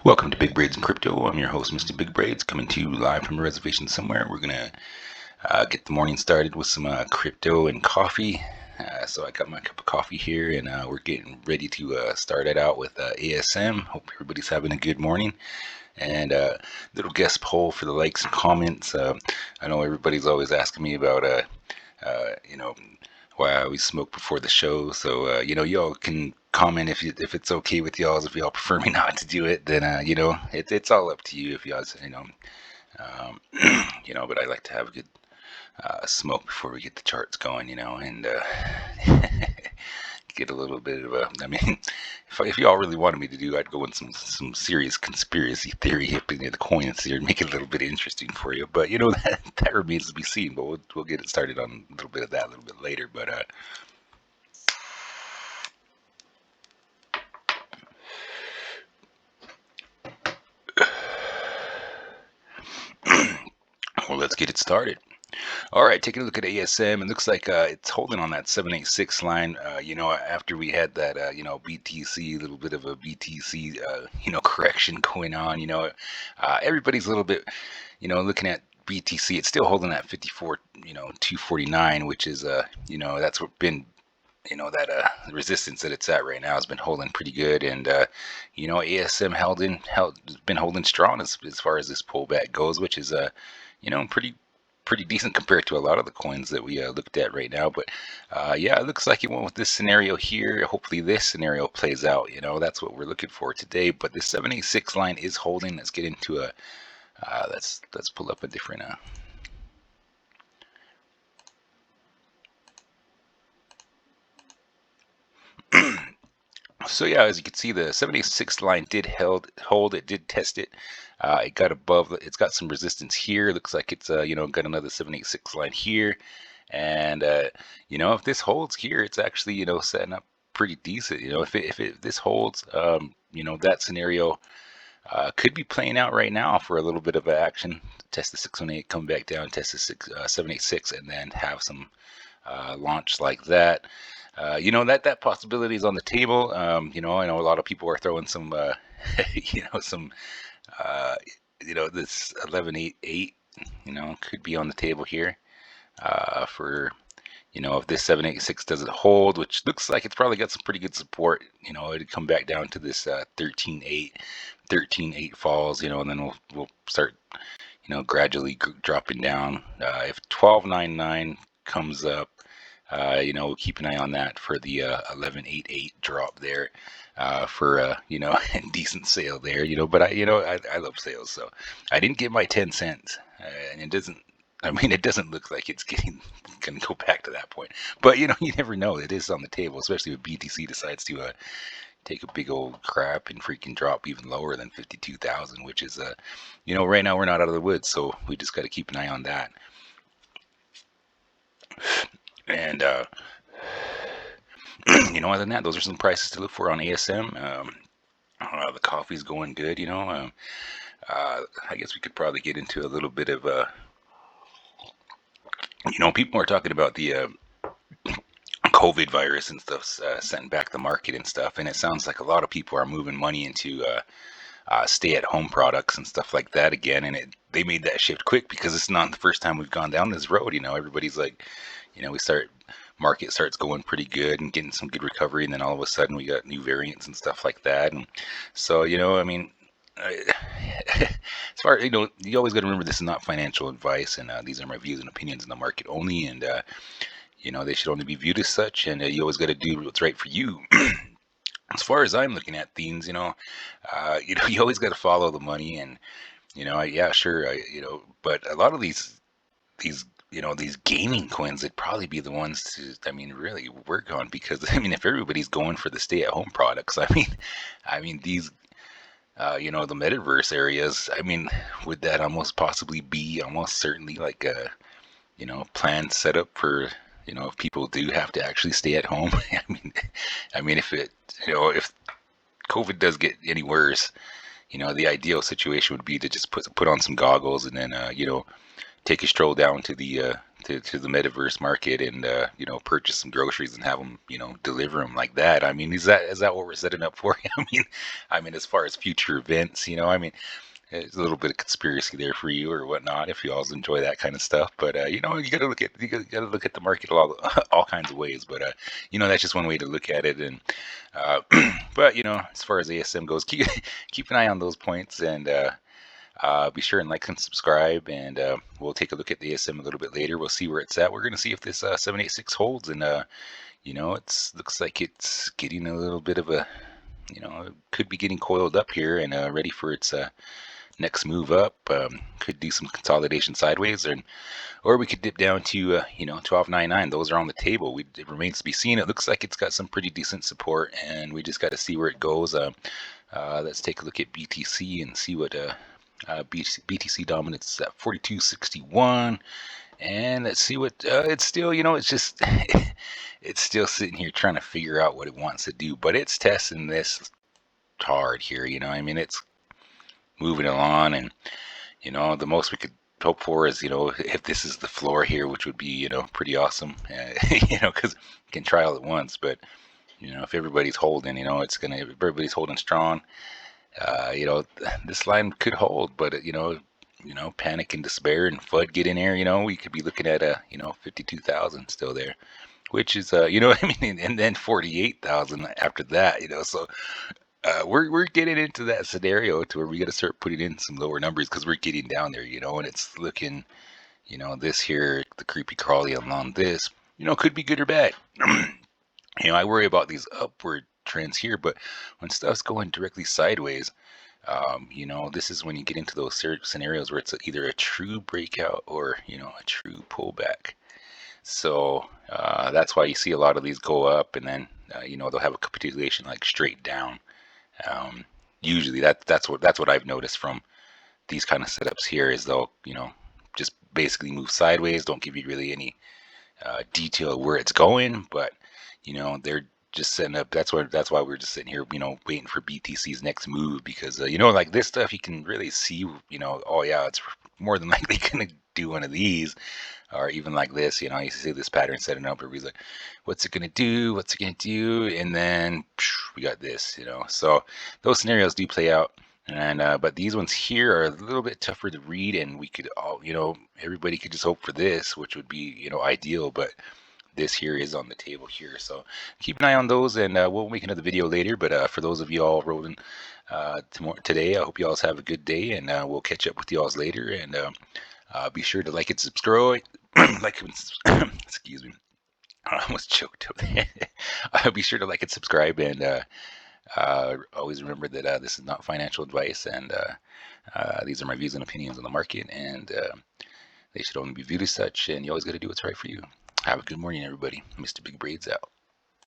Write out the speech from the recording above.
Welcome to Big Braids and Crypto. I'm your host, Mr. Big Braids, coming to you live from a reservation somewhere. We're gonna get the morning started with some crypto and coffee. So I got my cup of coffee here, and we're getting ready to start it out with ASM. Hope everybody's having a good morning. And little guest poll for the likes and comments. I know everybody's always asking me about you know, why I always smoke before the show. So y'all can comment if it's okay with y'all. If y'all prefer me not to do it, then it's all up to you. If y'all um, but I like to have a good smoke before we get the charts going, and get a little bit of a. I mean, if y'all really wanted me to do, I'd go in some serious conspiracy theory hipping the coins here and make it a little bit interesting for you. But that remains to be seen. But we'll get it started on a little bit of that a little bit later. But well, let's get it started. All right, taking a look at ASM, it looks like it's holding on that 786 line. After we had that, BTC, a little bit of a BTC, correction going on. Everybody's a little bit, looking at BTC. It's still holding that 54, 249, which is, that's what been, that resistance that it's at right now has been holding pretty good. And, ASM been holding strong as far as this pullback goes, which is, pretty decent compared to a lot of the coins that we looked at right now. But yeah, it looks like it went with this scenario here. Hopefully this scenario plays out. That's what we're looking for today. But this 786 line is holding. Let's get into a let's pull up a different so yeah, as you can see, the 76 line did hold. It did test it. It got above. It's got some resistance here. Looks like it's got another 786 line here, and if this holds here, it's actually setting up pretty decent. If this holds, that scenario could be playing out right now for a little bit of action. Test the 618, come back down, test the 786, and then have some launch like that. That possibility is on the table. I know a lot of people are throwing some, some, uh, this 1188, could be on the table here for, if this 786 doesn't hold, which looks like it's probably got some pretty good support. It'd come back down to this 13.8 falls, and then we'll start, gradually dropping down. If 12.99 comes up, keep an eye on that for the 11.88 drop there for decent sale there. But I love sales, so I didn't get my 10 cents, and it doesn't. I mean, it doesn't look like it's gonna go back to that point. But you never know. It is on the table, especially if BTC decides to take a big old crap and freaking drop even lower than 52,000, which is right now we're not out of the woods, so we just got to keep an eye on that. And other than that, those are some prices to look for on ASM. The coffee's going good. I guess we could probably get into a little bit of people are talking about the COVID virus and stuff setting back the market and stuff, and it sounds like a lot of people are moving money into stay-at-home products and stuff like that again. And they made that shift quick because it's not the first time we've gone down this road. Everybody's like, market starts going pretty good and getting some good recovery, and then all of a sudden we got new variants and stuff like that. And so I mean, as far you always got to remember this is not financial advice, and these are my views and opinions in the market only, and they should only be viewed as such, and you always got to do what's right for you. As far as I'm looking at things, you always got to follow the money, and yeah, sure, but a lot of these these gaming coins, would probably be the ones to, really work on, because if everybody's going for the stay-at-home products, these the metaverse areas, would that almost possibly be almost certainly like a planned setup for if people do have to actually stay at home? If it if COVID does get any worse, the ideal situation would be to just put on some goggles and then take a stroll down to the metaverse market and purchase some groceries and have them deliver them like that. I mean, is that what we're setting up for? I mean, as far as future events, I mean, there's a little bit of conspiracy there for you or whatnot if you all enjoy that kind of stuff. But you got to look at the market all kinds of ways. But that's just one way to look at it. And but as far as ASM goes, keep an eye on those points and. Be sure and like and subscribe, and we'll take a look at the ASM a little bit later. We'll see where it's at. We're going to see if this 786 holds, and it looks like it's getting a little bit of a, it could be getting coiled up here and ready for its next move up. Could do some consolidation sideways, or we could dip down to 12.99. Those are on the table. It remains to be seen. It looks like it's got some pretty decent support, and we just got to see where it goes. Let's take a look at BTC and see what. BTC dominance at 42.61, and let's see what it's still. It's just it's still sitting here trying to figure out what it wants to do, but it's testing this hard here. I mean, it's moving along, and the most we could hope for is if this is the floor here, which would be pretty awesome. Because you can try all at once, but if everybody's holding, everybody's holding strong. This line could hold, but panic and despair and FUD get in there. We could be looking at 52,000 still there, which is what I mean, and then 48,000 after that. So we're getting into that scenario to where we got to start putting in some lower numbers because we're getting down there. And it's looking, this here, the creepy crawly along this, could be good or bad. I worry about these upward trends here, but when stuff's going directly sideways, this is when you get into those scenarios where it's either a true breakout or a true pullback. So that's why you see a lot of these go up, and then they'll have a capitulation like straight down. Usually that's what I've noticed from these kind of setups here is they'll just basically move sideways, don't give you really any detail of where it's going, but they're just setting up. That's why we're just sitting here, waiting for BTC's next move, because like this stuff you can really see, oh yeah, it's more than likely gonna do one of these, or even like this. You see this pattern setting up where he's like, what's it gonna do? What's it gonna do? And then we got this. So those scenarios do play out. And but these ones here are a little bit tougher to read, and we could all, everybody could just hope for this, which would be, ideal, but this here is on the table here. So keep an eye on those, and we'll make another video later. But for those of you all rolling today, I hope you all have a good day, and we'll catch up with you all later. And be sure to like and subscribe. Excuse me. I almost choked up there. Be sure to like and subscribe, and always remember that this is not financial advice, and these are my views and opinions on the market, and they should only be viewed as such, and you always got to do what's right for you. Have a good morning, everybody. Mr. Big Braids out.